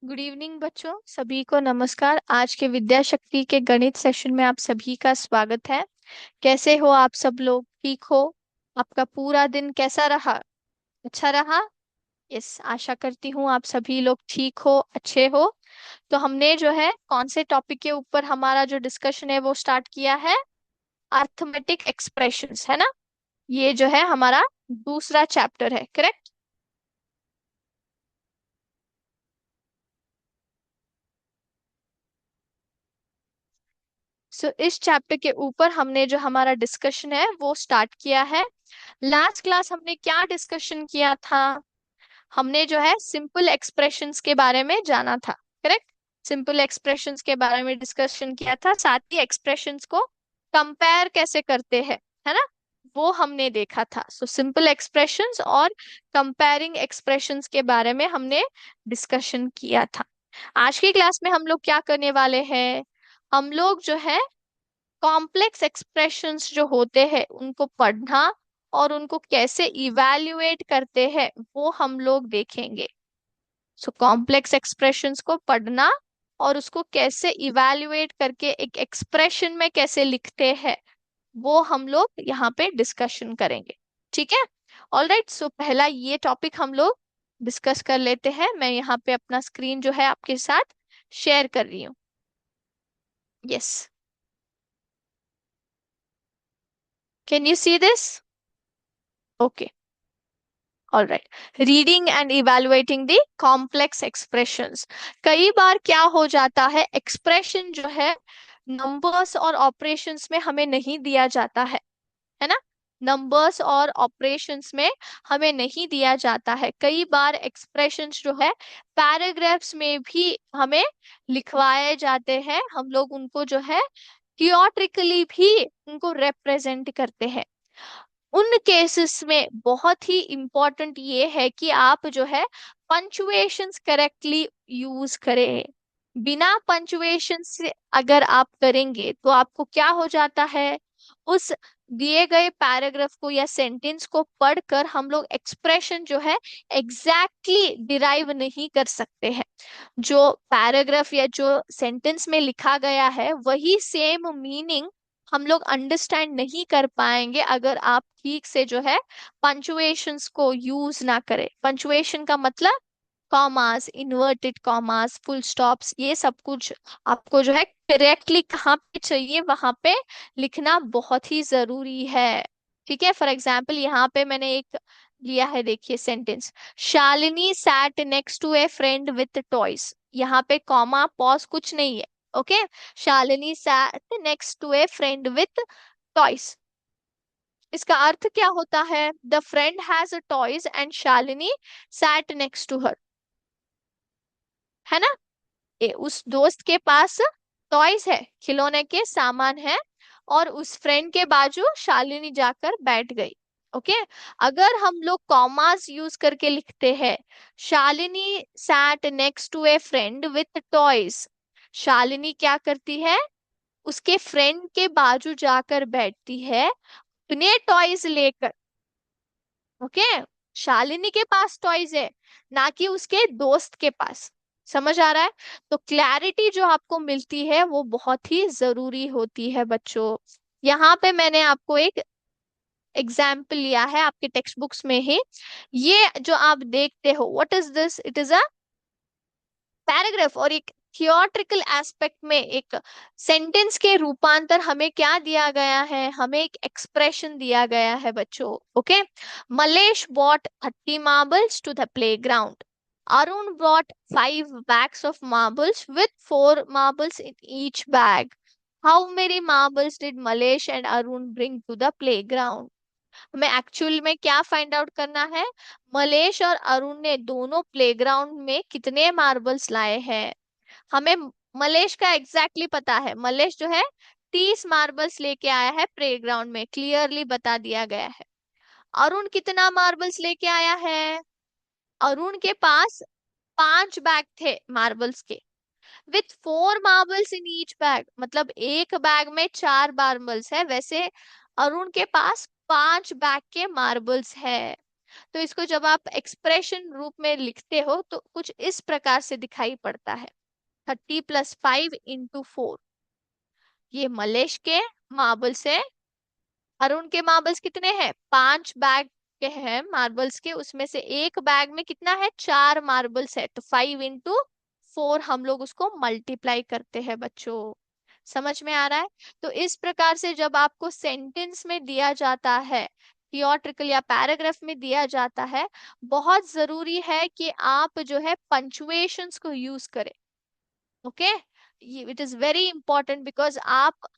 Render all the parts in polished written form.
Good evening बच्चों, सभी को नमस्कार। आज के विद्या शक्ति के गणित सेशन में आप सभी का स्वागत है। कैसे हो आप सब लोग? ठीक हो? आपका पूरा दिन कैसा रहा? अच्छा रहा? यस, आशा करती हूँ आप सभी लोग ठीक हो, अच्छे हो। तो हमने जो है कौन से टॉपिक के ऊपर हमारा जो डिस्कशन है वो स्टार्ट किया है? अर्थमेटिक एक्सप्रेशंस, है ना? ये जो है हमारा दूसरा चैप्टर है, करेक्ट? सो इस चैप्टर के ऊपर हमने जो हमारा डिस्कशन है वो स्टार्ट किया है। लास्ट क्लास हमने क्या डिस्कशन किया था? हमने जो है सिंपल एक्सप्रेशंस के बारे में जाना था, करेक्ट? सिंपल एक्सप्रेशंस के बारे में डिस्कशन किया था, साथ ही एक्सप्रेशंस को कंपेयर कैसे करते हैं, है ना? वो हमने देखा था। सो सिंपल एक्सप्रेशंस और कंपेयरिंग एक्सप्रेशंस के बारे में हमने डिस्कशन किया था। आज की क्लास में हम लोग क्या करने वाले हैं? हम लोग जो है कॉम्प्लेक्स एक्सप्रेशंस जो होते हैं उनको पढ़ना और उनको कैसे इवैल्यूएट करते हैं वो हम लोग देखेंगे। सो कॉम्प्लेक्स एक्सप्रेशंस को पढ़ना और उसको कैसे इवैल्यूएट करके एक एक्सप्रेशन में कैसे लिखते हैं वो हम लोग यहाँ पे डिस्कशन करेंगे। ठीक है? ऑलराइट, सो पहला ये टॉपिक हम लोग डिस्कस कर लेते हैं। मैं यहाँ पे अपना स्क्रीन जो है आपके साथ शेयर कर रही हूँ। Yes, can you see this? Okay, all right. Reading and evaluating the complex expressions. कई बार क्या हो जाता है, एक्सप्रेशन जो है नंबर्स और ऑपरेशंस में हमें नहीं दिया जाता है ना? नंबर्स और ऑपरेशंस में हमें नहीं दिया जाता है। कई बार एक्सप्रेशंस जो है पैराग्राफ्स में भी हमें लिखवाए जाते हैं। हम लोग उनको जो है थियोट्रिकली भी उनको रिप्रेजेंट करते हैं। उन केसेस में बहुत ही इंपॉर्टेंट ये है कि आप जो है पंचुएशंस करेक्टली यूज करें। बिना पंचुएशन से अगर आप करेंगे तो आपको क्या हो जाता है, उस दिए गए पैराग्राफ को या सेंटेंस को पढ़कर हम लोग एक्सप्रेशन जो है एग्जैक्टली डिराइव नहीं कर सकते हैं। जो पैराग्राफ या जो सेंटेंस में लिखा गया है वही सेम मीनिंग हम लोग अंडरस्टैंड नहीं कर पाएंगे अगर आप ठीक से जो है पंचुएशंस को यूज ना करें। पंचुएशन का मतलब commas, inverted commas, full stops, ये सब कुछ आपको जो है करेक्टली कहाँ पे चाहिए वहां पे लिखना बहुत ही जरूरी है। ठीक है? फॉर एग्जाम्पल यहाँ पे मैंने एक लिया है, देखिए sentence, Shalini sat next to a friend with toys. यहाँ पे कॉमा पॉज कुछ नहीं है। Okay, Shalini sat next to a friend with toys. इसका अर्थ क्या होता है? The friend has a toys and Shalini sat next to her, है ना? उस दोस्त के पास टॉयज है, खिलौने के सामान है, और उस फ्रेंड के बाजू शालिनी जाकर बैठ गई। ओके, अगर हम लोग कॉमास यूज करके लिखते हैं, Shalini sat next to a friend with toys, Shalini क्या करती है? उसके फ्रेंड के बाजू जाकर बैठती है अपने टॉयज लेकर। ओके, शालिनी के पास टॉयज है, ना कि उसके दोस्त के पास। समझ आ रहा है? तो क्लैरिटी जो आपको मिलती है वो बहुत ही जरूरी होती है बच्चों। यहाँ पे मैंने आपको एक एग्जाम्पल लिया है आपके टेक्स्ट बुक्स में ही। ये जो आप देखते हो, what is this? It is a paragraph. और एक थियोट्रिकल एस्पेक्ट में एक सेंटेंस के रूपांतर हमें क्या दिया गया है? हमें एक एक्सप्रेशन दिया गया है बच्चों। Okay, Malesh bought 30 marbles to the playground. Arun brought 5 bags of marbles with 4 marbles in each bag. How many marbles did Malesh and Arun bring to the playground? हमें एक्चुअल में क्या फाइंड आउट करना है? मलेश और अरुण ने दोनों प्लेग्राउंड में कितने मार्बल्स लाए हैं। हमें मलेश का एग्जैक्टली पता है, मलेश जो है 30 मार्बल्स लेके आया है प्लेग्राउंड में, क्लियरली बता दिया गया है। अरुण कितना मार्बल्स लेके आया है? अरुण के पास 5 बैग थे मार्बल्स के, with 4 marbles in each bag, मतलब एक बैग में 4 मार्बल्स है। वैसे अरुण के पास 5 बैग के मार्बल्स है। तो इसको जब आप एक्सप्रेशन रूप में लिखते हो तो कुछ इस प्रकार से दिखाई पड़ता है। 30+5 × 4। ये मलेश के मार्बल्स है। अरुण के मार्बल्स कितने हैं? 5 बैग के हैं मार्बल्स के, उसमें से एक बैग में कितना है? 4 मार्बल्स है, तो 5 × 4 हम लोग उसको मल्टीप्लाई करते हैं बच्चों। समझ में आ रहा है? तो इस प्रकार से जब आपको सेंटेंस में दिया जाता है, थियोट्रिकल या पैराग्राफ में दिया जाता है, बहुत जरूरी है कि आप जो है पंचुएशंस को यूज करें। Okay, it is very important, because आप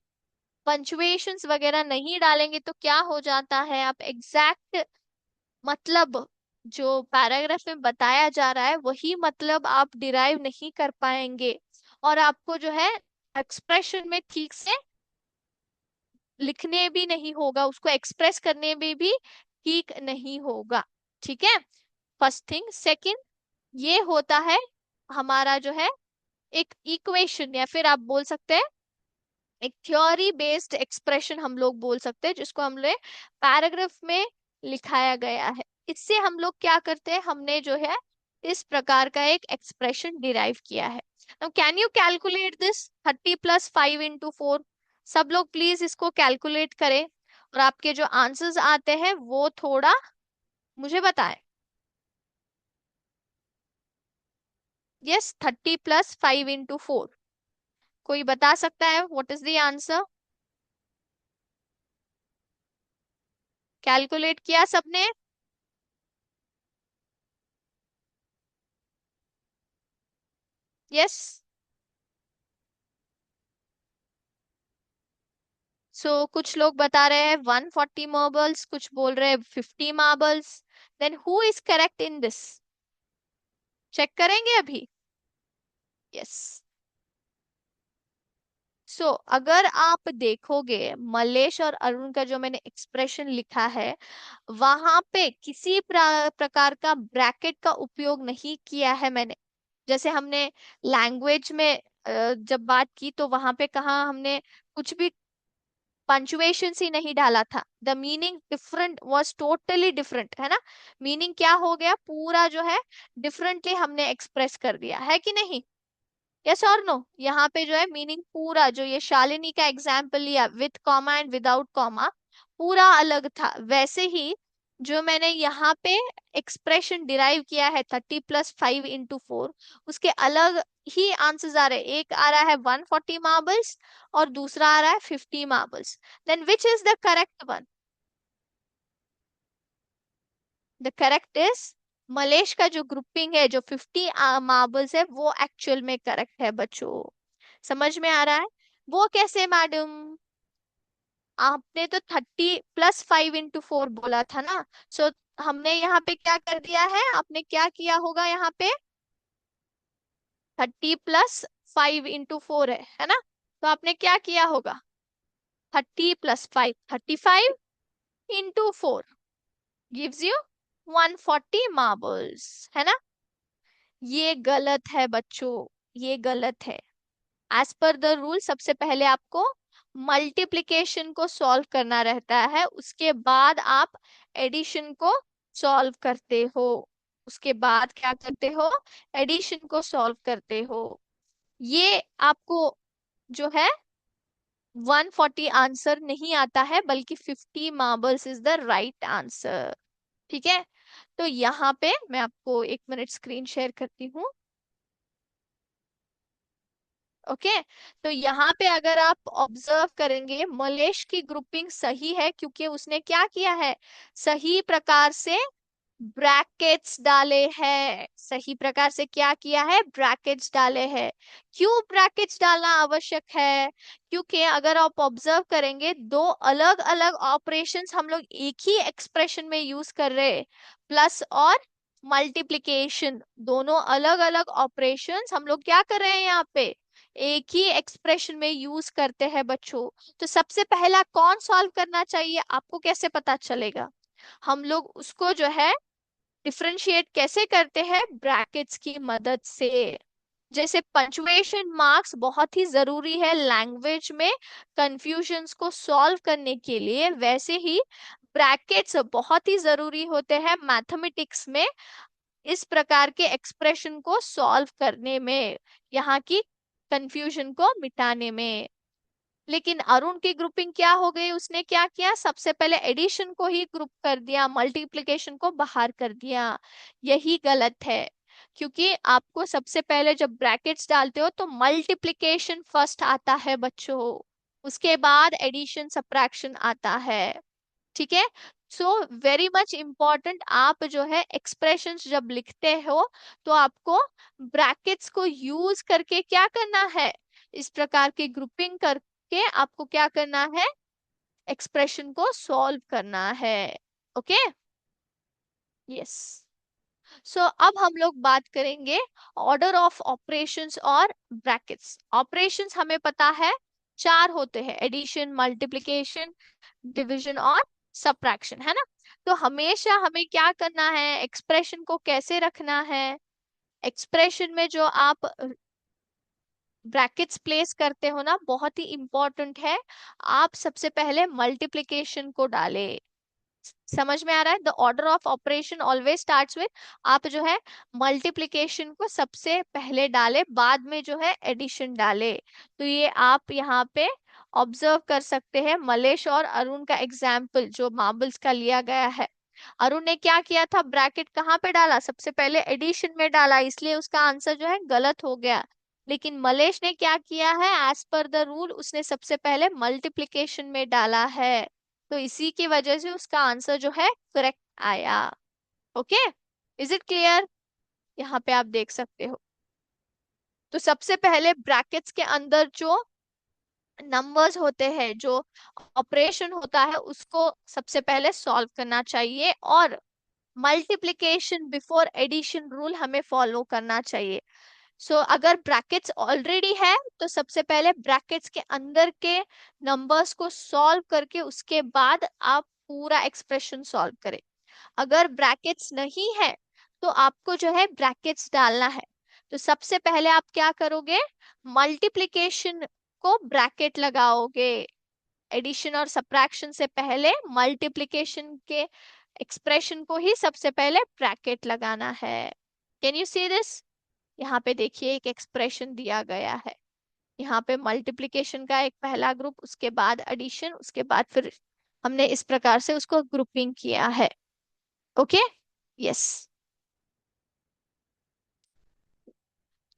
पंचुएशंस वगैरह नहीं डालेंगे तो क्या हो जाता है, आप एग्जैक्ट मतलब जो पैराग्राफ में बताया जा रहा है वही मतलब आप डिराइव नहीं कर पाएंगे, और आपको जो है एक्सप्रेशन में ठीक से लिखने भी नहीं होगा, उसको एक्सप्रेस करने में भी ठीक नहीं होगा। ठीक है, फर्स्ट थिंग। सेकंड, ये होता है हमारा जो है एक इक्वेशन, या फिर आप बोल सकते हैं एक थ्योरी बेस्ड एक्सप्रेशन हम लोग बोल सकते हैं, जिसको हमने पैराग्राफ में लिखाया गया है। इससे हम लोग क्या करते हैं, हमने जो है इस प्रकार का एक एक्सप्रेशन डिराइव किया है। Now can you calculate this 30+5 × 4? सब लोग प्लीज इसको कैलकुलेट करें, और आपके जो आंसर्स आते हैं वो थोड़ा मुझे बताएं। यस, 30+5 × 4। कोई बता सकता है what is the answer? Calculate किया सबने? यस। कुछ लोग बता रहे हैं 140 मार्बल्स, कुछ बोल रहे हैं 50 marbles. Then who is correct in this? Check करेंगे अभी। यस। अगर आप देखोगे मलेश और अरुण का जो मैंने एक्सप्रेशन लिखा है, वहां पे किसी प्रकार का ब्रैकेट का उपयोग नहीं किया है मैंने। जैसे हमने लैंग्वेज में जब बात की तो वहां पे कहा हमने कुछ भी पंचुएशन ही नहीं डाला था। The meaning different was totally different, है ना? मीनिंग क्या हो गया, पूरा जो है डिफरेंटली हमने एक्सप्रेस कर दिया है कि नहीं? यस और नो? यहाँ पे जो है मीनिंग पूरा, जो ये शालिनी का एग्जाम्पल लिया with comma and without comma, पूरा अलग था। वैसे ही जो मैंने यहाँ पे एक्सप्रेशन डिराइव किया है 30+5 × 4, उसके अलग ही आंसर्स आ रहे हैं। एक आ रहा है 140 मार्बल्स और दूसरा आ रहा है 50 marbles. Then which is the correct one? The correct is Malesh का जो ग्रुपिंग है, जो 50 मार्बल्स है, वो एक्चुअल में करेक्ट है बच्चों। समझ में आ रहा है? वो कैसे मैडम? आपने तो 30+5 × 4 बोला था ना। हमने यहाँ पे क्या कर दिया है, आपने क्या किया होगा यहाँ पे? 30+5 × 4 है ना? तो आपने क्या किया होगा? 30+5, 35 × 4 गिव्स यू 140 मार्बल्स, है ना? ये गलत है बच्चों, ये गलत है। एज पर द रूल सबसे पहले आपको मल्टीप्लिकेशन को सॉल्व करना रहता है, उसके बाद आप एडिशन को सॉल्व करते हो। उसके बाद क्या करते हो? एडिशन को सॉल्व करते हो। ये आपको जो है 140 आंसर नहीं आता है, बल्कि 50 marbles is the right answer. ठीक है, तो यहाँ पे मैं आपको 1 मिनट स्क्रीन शेयर करती हूँ। ओके, तो यहाँ पे अगर आप ऑब्जर्व करेंगे, मलेश की ग्रुपिंग सही है, क्योंकि उसने क्या किया है, सही प्रकार से ब्रैकेट्स डाले हैं। सही प्रकार से क्या किया है? ब्रैकेट्स डाले हैं। क्यों ब्रैकेट्स डालना आवश्यक है? क्योंकि अगर आप ऑब्जर्व करेंगे, दो अलग अलग ऑपरेशंस हम लोग एक ही एक्सप्रेशन में यूज कर रहे हैं। प्लस और मल्टीप्लिकेशन, दोनों अलग अलग ऑपरेशंस हम लोग क्या कर रहे हैं यहाँ पे, एक ही एक्सप्रेशन में यूज करते हैं बच्चों। तो सबसे पहला कौन सॉल्व करना चाहिए, आपको कैसे पता चलेगा? हम लोग उसको जो है डिफरेंशिएट कैसे करते हैं? ब्रैकेट्स की मदद से। जैसे पंचुएशन मार्क्स बहुत ही जरूरी है लैंग्वेज में कंफ्यूजन्स को सॉल्व करने के लिए, वैसे ही ब्रैकेट्स बहुत ही जरूरी होते हैं मैथमेटिक्स में, इस प्रकार के एक्सप्रेशन को सॉल्व करने में, यहाँ की कंफ्यूजन को मिटाने में। लेकिन अरुण की ग्रुपिंग क्या हो गई, उसने क्या किया, सबसे पहले एडिशन को ही ग्रुप कर दिया, मल्टीप्लिकेशन को बाहर कर दिया। यही गलत है, क्योंकि आपको सबसे पहले जब ब्रैकेट्स डालते हो तो मल्टीप्लिकेशन फर्स्ट आता है बच्चों, उसके बाद एडिशन सब्ट्रैक्शन आता है। ठीक है। सो वेरी मच इम्पॉर्टेंट, आप जो है एक्सप्रेशंस जब लिखते हो तो आपको ब्रैकेट्स को यूज करके क्या करना है, इस प्रकार की ग्रुपिंग करके आपको क्या करना है, एक्सप्रेशन को सॉल्व करना है। ओके। यस। सो अब हम लोग बात करेंगे ऑर्डर ऑफ ऑपरेशंस और ब्रैकेट्स। ऑपरेशंस हमें पता है चार होते हैं, एडिशन, मल्टीप्लिकेशन, डिवीजन और सब्ट्रैक्शन, है ना। तो हमेशा हमें क्या करना है, एक्सप्रेशन को कैसे रखना है, एक्सप्रेशन में जो आप ब्रैकेट्स प्लेस करते हो ना, बहुत ही इंपॉर्टेंट है। आप सबसे पहले मल्टीप्लिकेशन को डाले, समझ में आ रहा है, the order of operation always starts with, आप जो है मल्टीप्लिकेशन को सबसे पहले डाले, बाद में जो है एडिशन डाले। तो ये आप यहाँ पे ऑब्जर्व कर सकते हैं मलेश और अरुण का एग्जाम्पल जो मार्बल्स का लिया गया है। अरुण ने क्या किया था, ब्रैकेट कहाँ पे डाला, सबसे पहले एडिशन में डाला, इसलिए उसका आंसर जो है गलत हो गया। लेकिन मलेश ने क्या किया है, एज पर द रूल उसने सबसे पहले मल्टीप्लिकेशन में डाला है, तो इसी की वजह से उसका आंसर जो है करेक्ट आया। ओके, इज इट क्लियर, यहाँ पे आप देख सकते हो। तो सबसे पहले ब्रैकेट्स के अंदर जो नंबर्स होते हैं, जो ऑपरेशन होता है, उसको सबसे पहले सॉल्व करना चाहिए, और मल्टीप्लिकेशन बिफोर एडिशन रूल हमें फॉलो करना चाहिए। अगर ब्रैकेट्स ऑलरेडी है तो सबसे पहले ब्रैकेट्स के अंदर के नंबर्स को सॉल्व करके उसके बाद आप पूरा एक्सप्रेशन सॉल्व करें। अगर ब्रैकेट्स नहीं है तो आपको जो है ब्रैकेट्स डालना है। तो सबसे पहले आप क्या करोगे, मल्टीप्लिकेशन को ब्रैकेट लगाओगे, एडिशन और सब्ट्रैक्शन से पहले मल्टीप्लिकेशन के एक्सप्रेशन को ही सबसे पहले ब्रैकेट लगाना है। कैन यू सी दिस, यहाँ पे देखिए एक एक्सप्रेशन दिया गया है, यहाँ पे मल्टीप्लिकेशन का एक पहला ग्रुप, उसके बाद एडिशन, उसके बाद फिर हमने इस प्रकार से उसको ग्रुपिंग किया है। ओके। यस।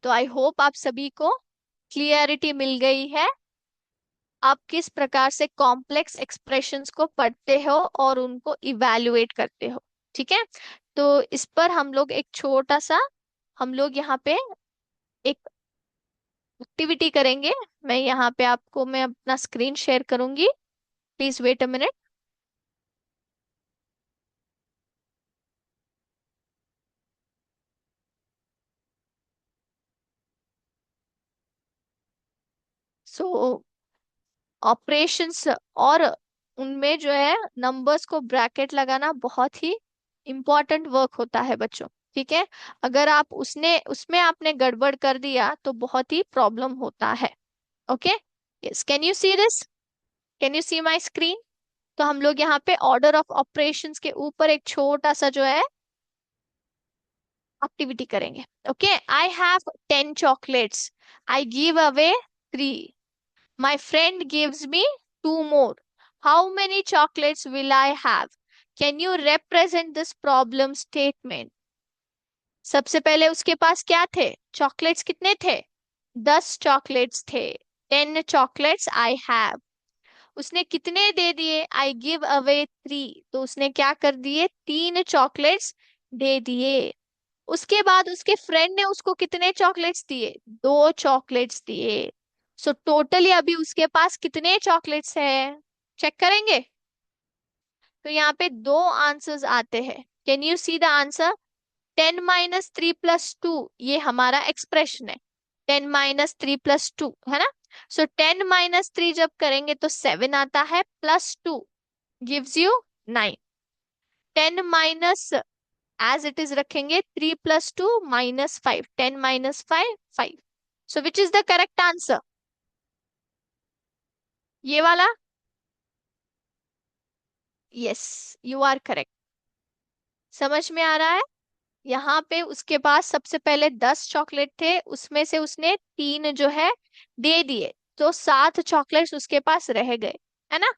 तो आई होप आप सभी को क्लियरिटी मिल गई है, आप किस प्रकार से कॉम्प्लेक्स एक्सप्रेशंस को पढ़ते हो और उनको इवैल्यूएट करते हो। ठीक है। तो इस पर हम लोग एक छोटा सा, हम लोग यहाँ पे एक एक्टिविटी करेंगे। मैं यहाँ पे आपको, मैं अपना स्क्रीन शेयर करूंगी, please wait a minute. So operations और उनमें जो है नंबर्स को ब्रैकेट लगाना बहुत ही इंपॉर्टेंट वर्क होता है बच्चों। ठीक है। अगर आप उसने उसमें आपने गड़बड़ कर दिया तो बहुत ही प्रॉब्लम होता है। Okay. Yes, can you see this, can you see my screen. तो हम लोग यहाँ पे ऑर्डर ऑफ ऑपरेशंस के ऊपर एक छोटा सा जो है एक्टिविटी करेंगे। Okay, I have 10 chocolates, I give away 3, my friend gives me 2 more. How many chocolates will I have? Can you represent this problem statement? सबसे पहले उसके पास क्या थे, चॉकलेट्स कितने थे, 10 चॉकलेट्स थे, 10 चॉकलेट्स आई हैव। उसने कितने दे दिए, आई गिव अवे 3, तो उसने क्या कर दिए, 3 चॉकलेट्स दे दिए। उसके बाद उसके फ्रेंड ने उसको कितने चॉकलेट्स दिए, 2 चॉकलेट्स दिए। टोटली अभी उसके पास कितने चॉकलेट्स है, चेक करेंगे। तो यहाँ पे दो आंसर्स आते हैं, can you see the answer, 10 - 3 + 2, ये हमारा एक्सप्रेशन है, 10 - 3 + 2, है ना। 10 - 3 जब करेंगे तो 7 आता है, +2 gives you 9। 10 as it is रखेंगे, 3 + 2 - 5, 10 - 5 5। विच इज द करेक्ट आंसर, ये वाला, यस, यू आर करेक्ट। समझ में आ रहा है? यहाँ पे उसके पास सबसे पहले 10 चॉकलेट थे, उसमें से उसने 3 जो है दे दिए, तो 7 चॉकलेट्स उसके पास रह गए, है ना?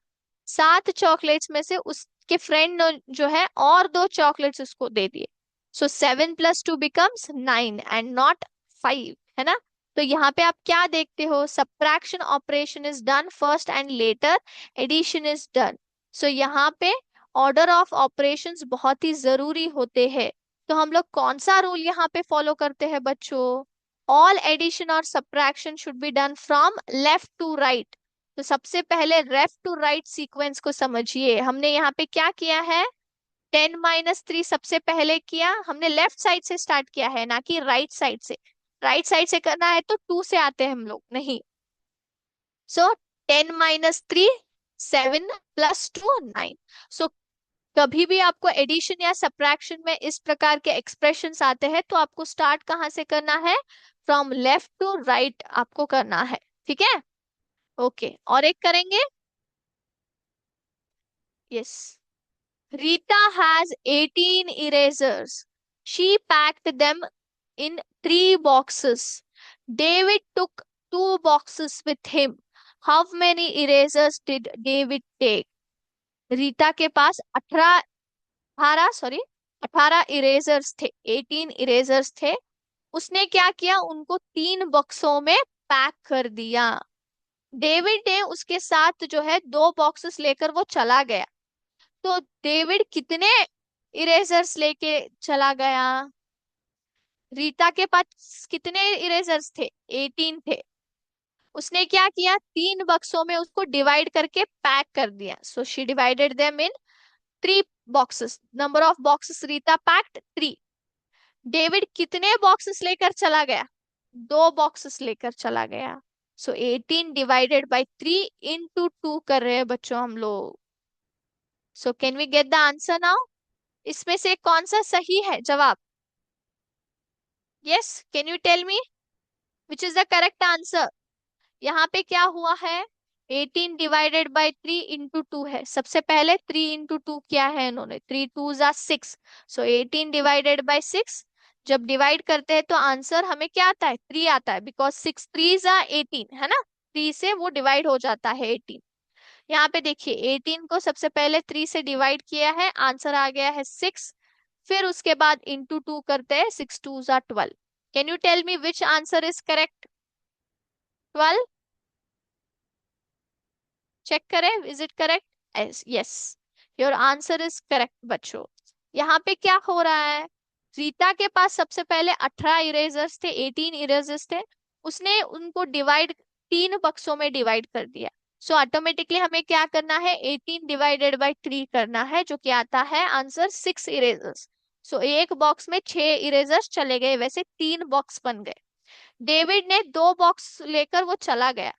7 चॉकलेट्स में से उसके फ्रेंड ने जो है और 2 चॉकलेट्स उसको दे दिए। सो 7 + 2 becomes 9 एंड नॉट 5, है ना? तो यहाँ पे आप क्या देखते हो, subtraction operation is done first and later addition is done. So यहाँ पे ऑर्डर ऑफ ऑपरेशंस बहुत ही जरूरी होते हैं। तो हम लोग कौन सा रूल यहाँ पे फॉलो करते हैं बच्चों? ऑल एडिशन और subtraction should be done from left to right. तो सबसे पहले लेफ्ट टू राइट सीक्वेंस को समझिए। हमने यहाँ पे क्या किया है, 10 - 3 सबसे पहले किया, हमने लेफ्ट साइड से स्टार्ट किया है, ना कि राइट साइड से। राइट साइड से करना है तो 2 से आते हैं हम लोग, नहीं। सो 10 - 3, 7 + 2 9। सो कभी भी आपको एडिशन या सब्ट्रैक्शन में इस प्रकार के एक्सप्रेशंस आते हैं तो आपको स्टार्ट कहाँ से करना है, फ्रॉम लेफ्ट टू राइट आपको करना है। ठीक है? ओके, और एक करेंगे। Yes. Rita has 18 erasers. She packed them in 3 boxes. David took 2 boxes with him. How many erasers did David take? Rita के पास 18 थे, 18 इरेजर्स थे। उसने क्या किया, उनको 3 बक्सों में पैक कर दिया। डेविड ने उसके साथ जो है 2 बॉक्सेस लेकर वो चला गया। तो डेविड कितने इरेजर्स लेके चला गया? रीता के पास कितने इरेजर्स थे? 18 थे। उसने क्या किया, 3 बक्सों में उसको डिवाइड करके पैक कर दिया। So she divided them in 3 boxes. Number of boxes Rita packed 3। David कितने बॉक्सेस लेकर चला गया? 2 बॉक्सेस लेकर चला गया। सो 18 ÷ 3 × 2 कर रहे हैं बच्चों हम लोग। So can we get the answer now? इसमें से कौन सा सही है जवाब? Yes, can you tell me which is the correct answer? यहाँ पे क्या हुआ है, 18 ÷ 3 × 2 है। सबसे पहले 3 × 2 क्या है इन्होंने, 3 × 2 = 6। सो 18 ÷ 6, जब डिवाइड करते हैं तो आंसर हमें क्या आता है, 3 आता है, बिकॉज 6 × 3 = 18, है ना? 3 से वो डिवाइड हो जाता है 18। यहाँ पे देखिए 18 को सबसे पहले 3 से डिवाइड किया है, आंसर आ गया है 6। फिर उसके बाद इंटू 2 करते हैं, 6 × 2 = 12। Can you tell me which answer is correct? 12? Check करें, is it correct? Yes, your answer is correct बच्चों। यहाँ पे क्या हो रहा है, रीता के पास सबसे पहले 18 इरेजर्स थे, 18 इरेजर्स थे। उसने उनको डिवाइड 3 बक्सों में डिवाइड कर दिया। सो ऑटोमेटिकली हमें क्या करना है, 18 ÷ 3 करना है, जो कि आता है आंसर 6 इरेजर्स। सो एक बॉक्स में 6 इरेजर्स चले गए, वैसे 3 बॉक्स बन गए। डेविड ने 2 बॉक्स लेकर वो चला गया,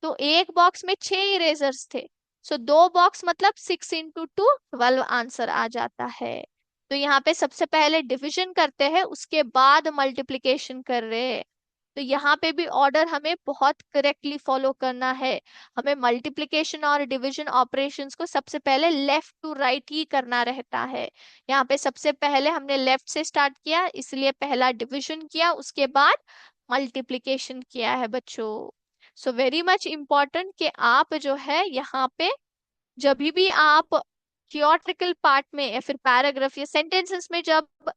तो एक बॉक्स में 6 इरेजर्स थे। सो 2 बॉक्स मतलब 6 × 2 = 12 आंसर आ जाता है। तो यहाँ पे सबसे पहले डिविजन करते हैं, उसके बाद मल्टीप्लिकेशन कर रहे हैं। तो यहाँ पे भी ऑर्डर हमें बहुत करेक्टली फॉलो करना है। हमें मल्टीप्लिकेशन और डिवीजन ऑपरेशंस को सबसे पहले लेफ्ट टू राइट ही करना रहता है। यहाँ पे सबसे पहले हमने लेफ्ट से स्टार्ट किया, इसलिए पहला डिवीजन किया, उसके बाद मल्टीप्लिकेशन किया है बच्चों। सो वेरी मच इम्पॉर्टेंट कि आप जो है यहाँ पे जब भी आप थियोरेटिकल पार्ट में या फिर पैराग्राफ या सेंटेंसेस में जब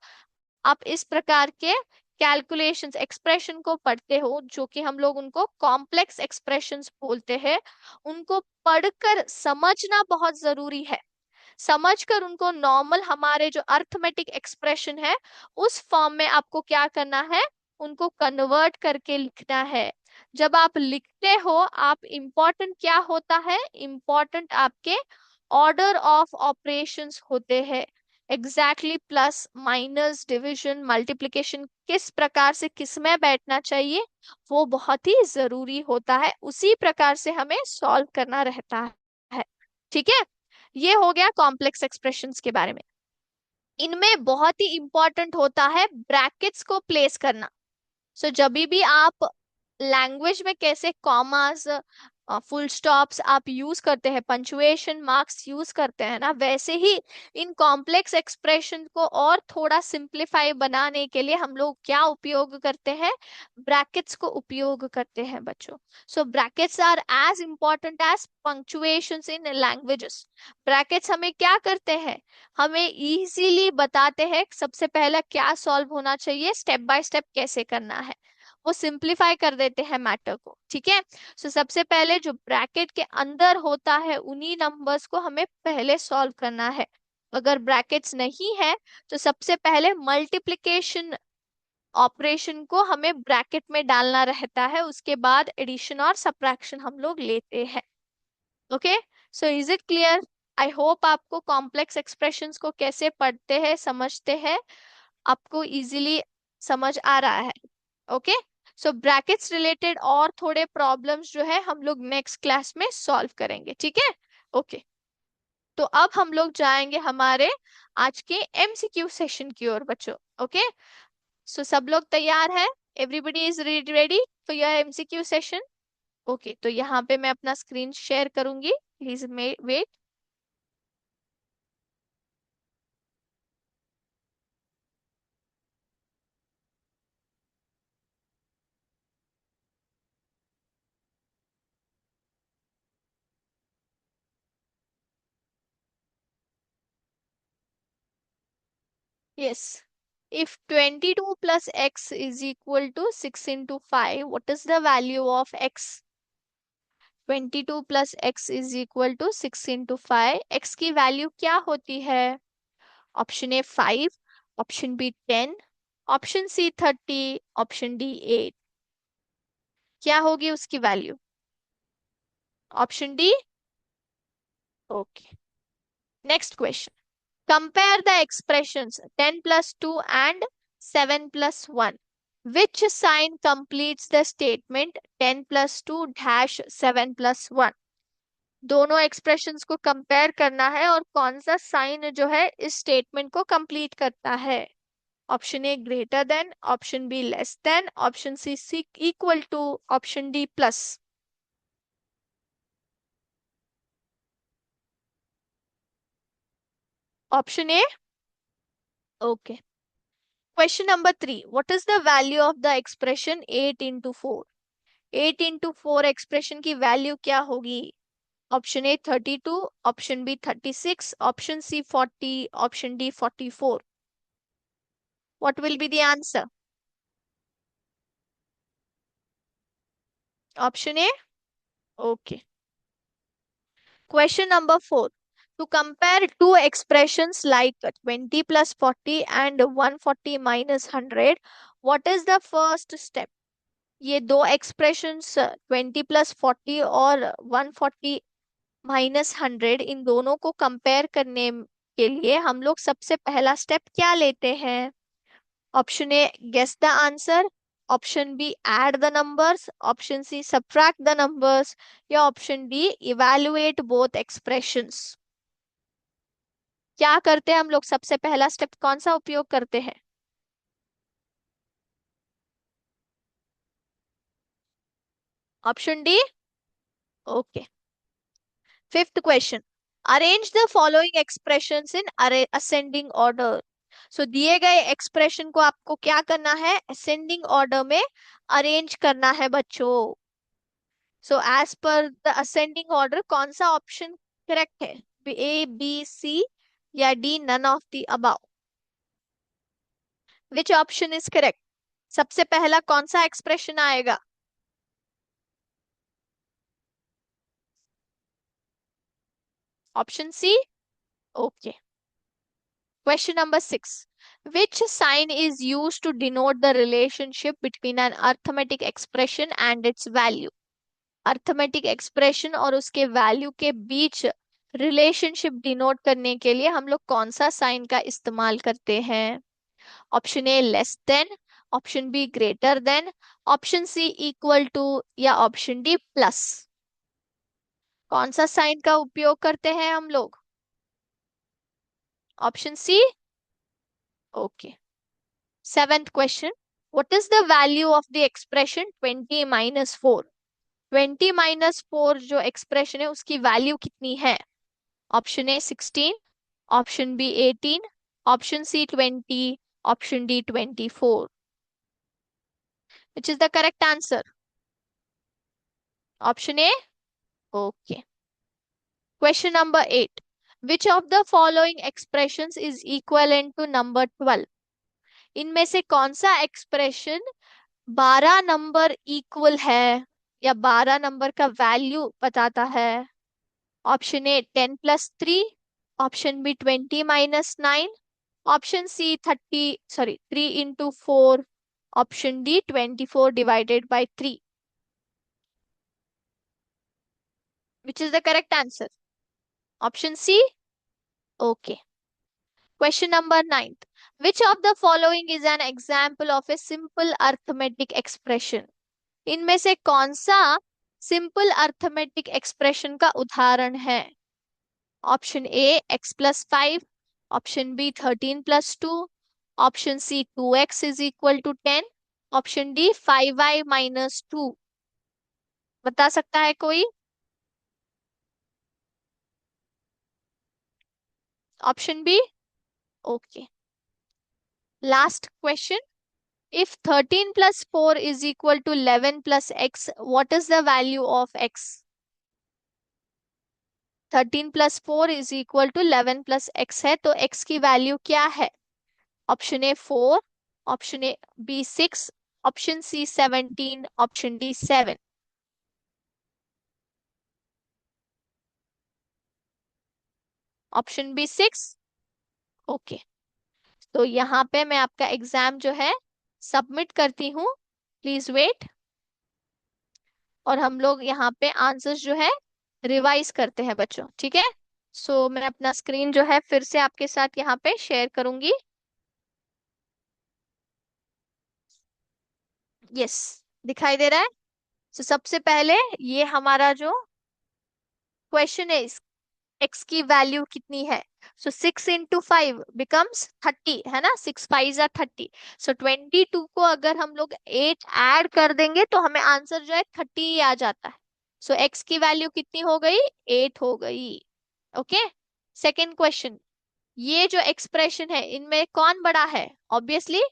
आप इस प्रकार के कैलकुलेशंस एक्सप्रेशन को पढ़ते हो, जो कि हम लोग उनको कॉम्प्लेक्स एक्सप्रेशंस बोलते हैं, उनको पढ़कर समझना बहुत जरूरी है। समझकर उनको नॉर्मल हमारे जो अर्थमेटिक एक्सप्रेशन है उस फॉर्म में आपको क्या करना है, उनको कन्वर्ट करके लिखना है। जब आप लिखते हो, आप इम्पोर्टेंट क्या होता है, इम्पोर्टेंट आपके ऑर्डर ऑफ ऑपरेशंस होते हैं। Exactly plus minus division multiplication किस प्रकार से किस में बैठना चाहिए, वो बहुत ही जरूरी होता है। उसी प्रकार से हमें सॉल्व करना रहता है। ठीक है? ये हो गया कॉम्प्लेक्स एक्सप्रेशंस के बारे में। इनमें बहुत ही इंपॉर्टेंट होता है ब्रैकेट्स को प्लेस करना। सो जब भी आप लैंग्वेज में कैसे कॉमास फुल स्टॉप्स आप यूज करते हैं, पंचुएशन मार्क्स यूज करते हैं ना, वैसे ही इन कॉम्प्लेक्स एक्सप्रेशन को और थोड़ा सिंप्लीफाई बनाने के लिए हम लोग क्या उपयोग करते हैं, ब्रैकेट्स को उपयोग करते हैं बच्चों। So brackets are as important as punctuations in languages. Brackets हमें क्या करते हैं, हमें इजीली बताते हैं सबसे पहला क्या सॉल्व होना चाहिए, स्टेप बाय स्टेप कैसे करना है, वो सिंप्लीफाई कर देते हैं मैटर को, ठीक है। सो सबसे पहले जो ब्रैकेट के अंदर होता है उन्हीं नंबर्स को हमें पहले सॉल्व करना है। अगर ब्रैकेट्स नहीं है तो सबसे पहले मल्टीप्लिकेशन ऑपरेशन को हमें ब्रैकेट में डालना रहता है, उसके बाद एडिशन और सब्ट्रैक्शन हम लोग लेते हैं। Okay, so is it clear? I hope आपको कॉम्प्लेक्स एक्सप्रेशंस को कैसे पढ़ते हैं, समझते हैं, आपको इजीली समझ आ रहा है। ओके, सो ब्रैकेट्स रिलेटेड और थोड़े प्रॉब्लम्स जो है हम लोग नेक्स्ट क्लास में सॉल्व करेंगे, ठीक है। ओके, तो अब हम लोग जाएंगे हमारे आज के एमसीक्यू सेशन की ओर बच्चों। ओके, सो सब लोग तैयार है, everybody is ready for your MCQ session? Okay, तो यहाँ पे मैं अपना स्क्रीन शेयर करूंगी, please wait. Yes. If 22 plus x is equal to 6 into 5, what is the value of x? 22 plus x is equal to 6 into 5. x की value क्या होती है? Option A 5, option B 10, option C 30, option D 8। क्या होगी उसकी वैल्यू? Option D. Okay, next question. Compare the expressions 10 plus 2 and 7 plus 1. Which sign completes the statement 10 plus 2 dash 7 plus 1? दोनों expressions को कंपेयर करना है और कौन सा साइन जो है इस स्टेटमेंट को कंप्लीट करता है। Option A greater than, option B less than, option C equal to, option D plus. Option A. Okay, question number 3, what is the value of the expression 8 into 4? 8 into 4 expression की value क्या होगी? Option A 32, option B 36, option C 40, option D 44। What will be the answer? Option A. Okay, question number 4, to compare two expressions like 20 plus 40 and 140 minus 100, what is the first step? ये दो expressions 20 plus 40 और 140 minus 100, इन दोनों को compare करने के लिए हम लोग सबसे पहला स्टेप क्या लेते हैं? Option A guess the answer, option B add the numbers, option C subtract the numbers, या option D evaluate both expressions. क्या करते हैं हम लोग, सबसे पहला स्टेप कौन सा उपयोग करते हैं? Option D. Okay, fifth question, arrange the following expressions in ascending order. So दिए गए एक्सप्रेशन को आपको क्या करना है, असेंडिंग ऑर्डर में अरेंज करना है बच्चों। So as per the ascending order कौन सा ऑप्शन करेक्ट है, ए बी सी या D none of the above? Which option is correct? सबसे पहला कौन सा एक्सप्रेशन आएगा? Option C. Okay, question number 6, which sign is used to denote the relationship between an arithmetic expression and its value? Arithmetic expression और उसके value के बीच relationship denote करने के लिए हम लोग कौन सा साइन का इस्तेमाल करते हैं? Option A less than, option B greater than, option C equal to, या ऑप्शन डी प्लस। कौन सा साइन का उपयोग करते हैं हम लोग? Option C. Okay, seventh question, what is the value of the expression 20 minus 4? 20 - 4 जो एक्सप्रेशन है उसकी वैल्यू कितनी है? Option A 16, option B 18, option C 20, option D 24। Which is the correct answer? Option A. Okay. Question number 8। Which of the following expressions is equivalent to number 12? इनमें से कौन सा expression 12 number equal है या 12 number का value बताता है? Option A 10 + 3, option B 20 - 9, option C 3 × 4, option D 24/3। Which is the correct answer? Option C. Okay. Question number 9। Which of the following is an example of a simple arithmetic expression? इनमें से कौन सा simple arithmetic expression का उदाहरण है? Option A x + 5, option B 13 + 2, option C 2x = 10, option D 5y - 2। बता सकता है कोई? Option B. Okay. Last question. If 13 + 4 = 11 + x, what is the value of x? 13 + 4 = 11 + x है तो x की वैल्यू क्या है? Option A 4, option A B 6, option C 17, option D 7। Option B 6। Okay. तो यहाँ पे मैं आपका एग्जाम जो है सबमिट करती हूँ। Please wait. और हम लोग यहाँ पे आंसर्स जो है रिवाइज करते हैं बच्चों, ठीक है? सो मैं अपना स्क्रीन जो है फिर से आपके साथ यहाँ पे शेयर करूंगी। यस, दिखाई दे रहा है? तो सबसे पहले ये हमारा जो क्वेश्चन है, एक्स की वैल्यू कितनी है? सो 6 × 5 बिकम्स 30, है ना? 6 × 5 = 30। सो 22 को अगर हम लोग 8 ऐड कर देंगे तो हमें आंसर जो है 30 ही आ जाता है। सो एक्स की वैल्यू कितनी हो गई? 8 हो गई। ओके। Second question. ये जो एक्सप्रेशन है इनमें कौन बड़ा है? ऑब्वियसली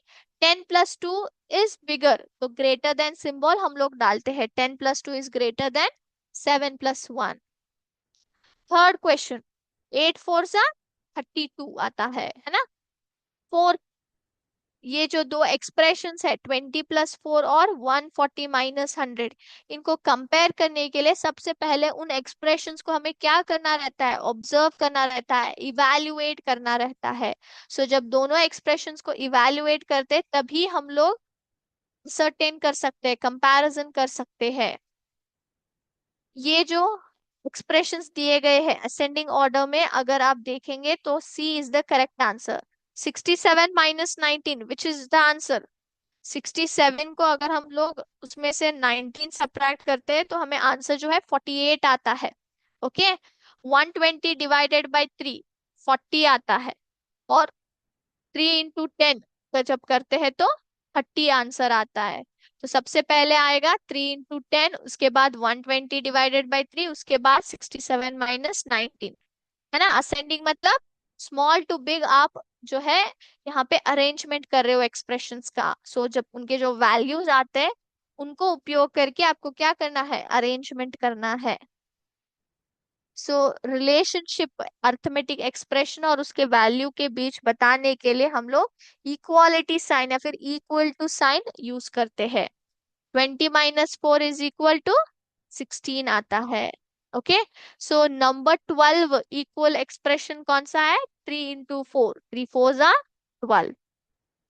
10 + 2 इज बिगर, तो ग्रेटर देन सिंबल हम लोग डालते हैं। 10 + 2 is greater than 7 + 1। Third question. 8 × 4 = 32 आता है ना? फोर। ये जो दो एक्सप्रेशंस है 20 + 4 और 140 - 100, इनको कंपेयर करने के लिए सबसे पहले उन एक्सप्रेशंस को हमें क्या करना रहता है? ऑब्जर्व करना रहता है, इवैल्यूएट करना रहता है। सो जब दोनों एक्सप्रेशंस को इवैल्यूएट करते तभी हम लोग सर्टेन कर सकते हैं, कंपैरिजन कर सकते हैं। ये जो एक्सप्रेशंस दिए गए हैं असेंडिंग ऑर्डर में अगर आप देखेंगे तो C is the correct answer. 67 - 19 which is the answer? 67 को अगर हम लोग उसमें से 19 सब्ट्रैक्ट करते हैं तो हमें आंसर जो है 48 आता है। ओके। 120 ÷ 3 40 आता है। और 3 × 10 का जब करते हैं तो 30 आंसर आता है। तो सबसे पहले आएगा 3 × 10, उसके बाद 120 ÷ 3, उसके बाद 67 - 19, है ना? असेंडिंग मतलब स्मॉल टू बिग आप जो है यहाँ पे अरेंजमेंट कर रहे हो एक्सप्रेशंस का। सो जब उनके जो वैल्यूज आते हैं उनको उपयोग करके आपको क्या करना है? अरेंजमेंट करना है। सो रिलेशनशिप अर्थमेटिक एक्सप्रेशन और उसके वैल्यू के बीच बताने के लिए हम लोग इक्वालिटी साइन या फिर इक्वल टू साइन यूज करते हैं। 20 - 4 = 16 आता है। Okay. So number 12 equal expression कौन सा है? 3 × 4, 3 × 4 = 12।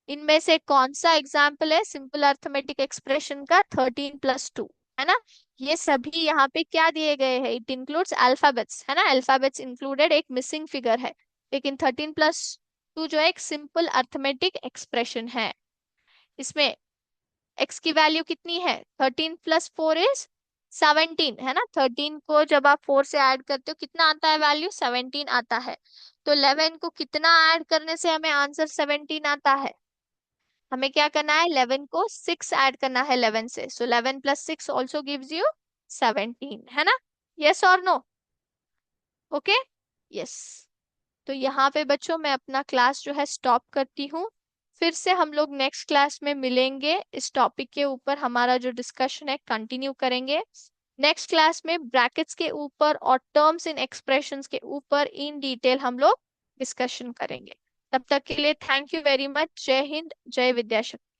इनमें से कौन सा एग्जाम्पल है सिंपल अर्थमेटिक एक्सप्रेशन का? 13 + 2, है ना? ये सभी यहाँ पे क्या दिए गए हैं? इट इंक्लूड्स अल्फाबेट्स, है ना? अल्फाबेट्स इंक्लूडेड, एक मिसिंग फिगर है। लेकिन 13 + 2 जो है एक सिंपल अर्थमेटिक एक्सप्रेशन है। इसमें एक्स की वैल्यू कितनी है? 13 + 4 इज 17, है ना? 13 को जब आप 4 से ऐड करते हो कितना आता है वैल्यू? 17 आता है। तो 11 को कितना ऐड करने से हमें आंसर 17 आता है? हमें क्या करना है? 11 को 6 ऐड करना है 11 से। सो 11 + 6 ऑल्सो गिव्स यू 17 है ना? यस और नो? Okay, yes. तो यहाँ पे बच्चों मैं अपना क्लास जो है स्टॉप करती हूँ। फिर से हम लोग नेक्स्ट क्लास में मिलेंगे, इस टॉपिक के ऊपर हमारा जो डिस्कशन है कंटिन्यू करेंगे। नेक्स्ट क्लास में ब्रैकेट्स के ऊपर और टर्म्स इन एक्सप्रेशंस के ऊपर इन डिटेल हम लोग डिस्कशन करेंगे। तब तक के लिए थैंक यू वेरी मच। जय हिंद, जय विद्याशक्ति।